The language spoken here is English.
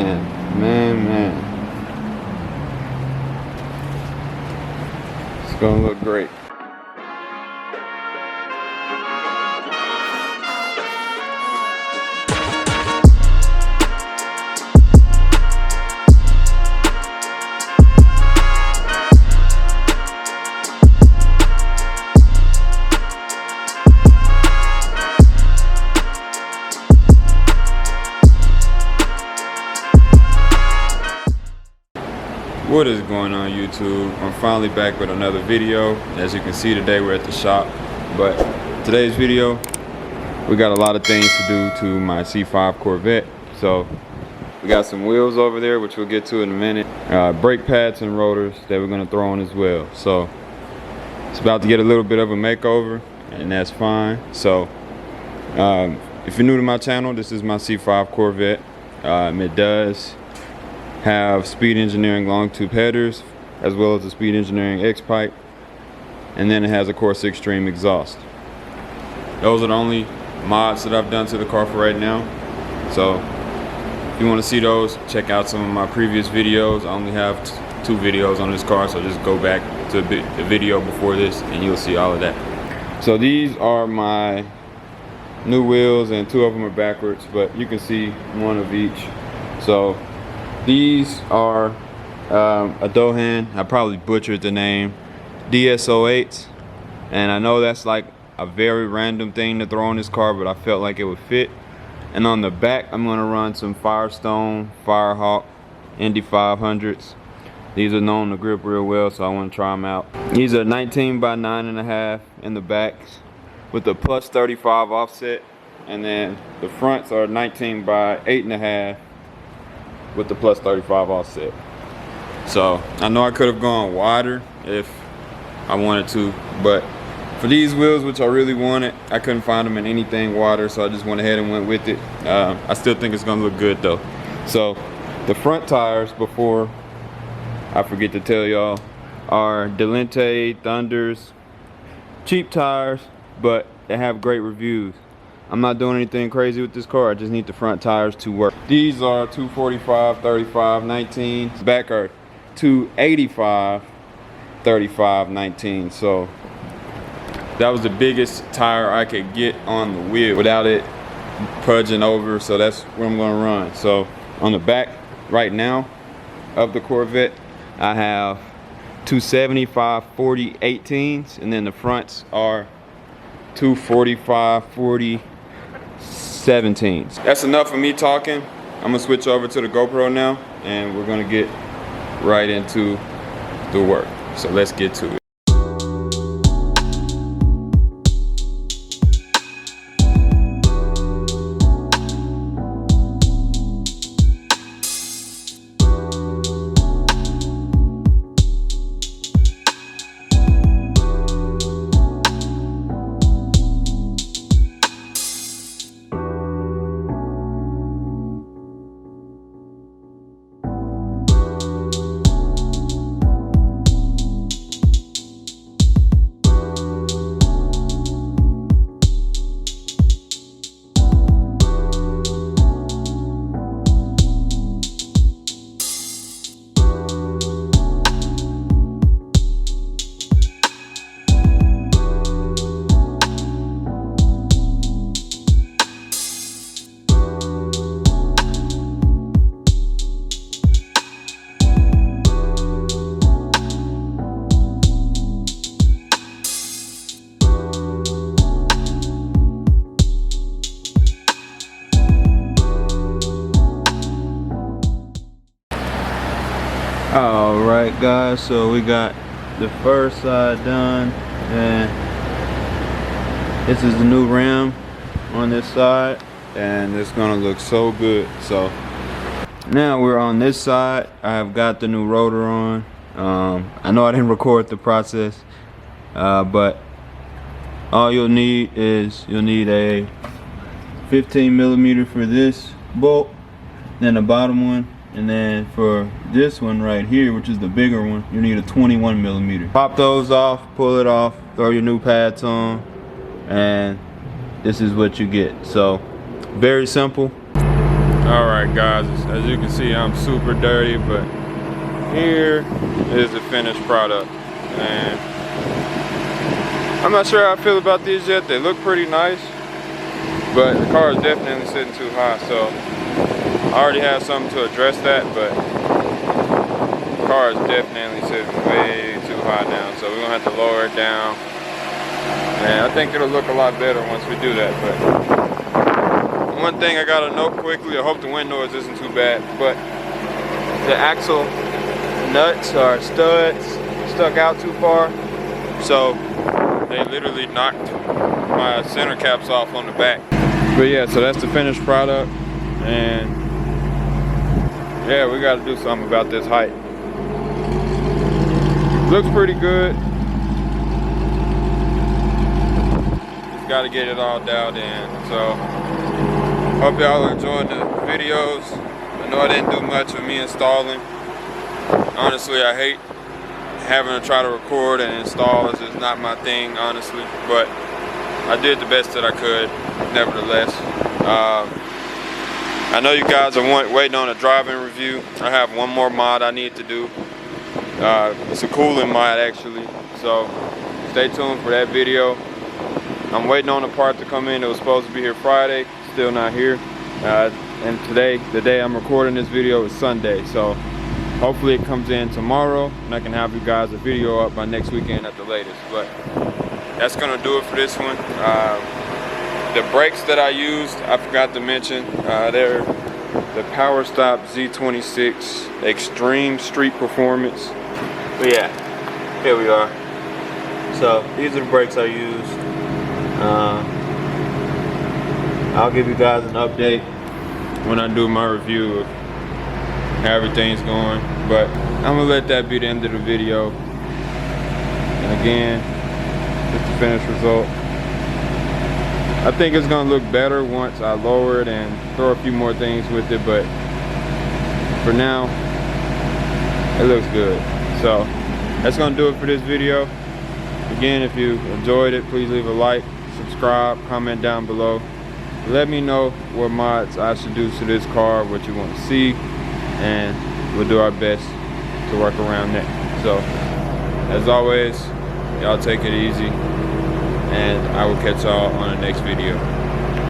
Man. It's gonna look great. What is going on, YouTube? I'm finally back with another video. As you can see, today we're at the shop, but today's video we got a lot of things to do to my C5 Corvette. So we got some wheels over there, which we'll get to in a minute, brake pads and rotors that we're going to throw on as well. So it's about to get a little bit of a makeover, and that's fine. So if you're new to my channel, this is my C5 Corvette. It does have Speed Engineering long tube headers, as well as the Speed Engineering X pipe, and then it has a Corsa Extreme exhaust. Those are the only mods that I've done to the car for right now. So if you want to see those, check out some of my previous videos. I only have two videos on this car, so just go back to the video before this and you'll see all of that. So these are my new wheels, and two of them are backwards, but you can see one of each. So these are a Dohan, I probably butchered the name, DS08s, and I know that's like a very random thing to throw on this car, but I felt like it would fit. And on the back, I'm gonna run some Firestone, Firehawk, Indy 500s. These are known to grip real well, so I wanna try them out. These are 19 by 9.5 in the back with the plus 35 offset, and then the fronts are 19 by 8.5 with the plus 35 offset. So I know I could have gone wider if I wanted to, but for these wheels, which I really wanted, I couldn't find them in anything wider, so I just went ahead and went with it. I still think it's gonna look good though. So the front tires, before I forget to tell y'all, are Delente Thunders, cheap tires, but they have great reviews. I'm not doing anything crazy with this car, I just need the front tires to work. These are 245, 35, 19. Back are 285, 35, 19. So that was the biggest tire I could get on the wheel without it pudging over, so that's where I'm gonna run. So on the back right now of the Corvette, I have 275, 40, 18s, and then the fronts are 245, 40, 17s. That's enough of me talking. I'm gonna switch over to the GoPro now, and we're gonna get right into the work. So let's get to it. Alright guys, so we got the first side done, and this is the new rim on this side, and it's gonna look so good. So now we're on this side. I've got the new rotor on. I know I didn't record the process, but all you'll need is a 15mm for this bolt, then the bottom one, and then for this one right here, which is the bigger one, you need a 21mm. Pop those off, pull it off, throw your new pads on, and this is what you get. So very simple. Alright guys, as you can see I'm super dirty, but here is the finished product. And I'm not sure how I feel about these yet. They look pretty nice, but the car is definitely sitting too high, so I already have something to address that, but the car is definitely sitting way too high now, so we're gonna have to lower it down. And I think it'll look a lot better once we do that. But one thing I gotta note quickly, I hope the wind noise isn't too bad, but the axle nuts or studs stuck out too far, so they literally knocked my center caps off on the back. But yeah, so that's the finished product, and yeah, we gotta do something about this height. Looks pretty good. Just gotta get it all dialed in. So hope y'all enjoyed the videos. I know I didn't do much of me installing. Honestly, I hate having to try to record and install. It's just not my thing, honestly. But I did the best that I could, nevertheless. I know you guys are waiting on a driving review. I have one more mod I need to do. It's a cooling mod actually. So stay tuned for that video. I'm waiting on the part to come in. It was supposed to be here Friday. Still not here. And today, the day I'm recording this video, is Sunday. So hopefully it comes in tomorrow and I can have you guys a video up by next weekend at the latest. But that's gonna do it for this one. The brakes that I used, I forgot to mention, they're the PowerStop Z26 Extreme Street Performance. But yeah, here we are. So these are the brakes I used. I'll give you guys an update when I do my review of how everything's going, but I'm gonna let that be the end of the video. And again, it's the finished result. I think it's gonna look better once I lower it and throw a few more things with it, but for now, it looks good. So that's gonna do it for this video. Again, if you enjoyed it, please leave a like, subscribe, comment down below. Let me know what mods I should do to this car, what you want to see, and we'll do our best to work around that. So, as always, y'all take it easy, and I will catch y'all on the next video.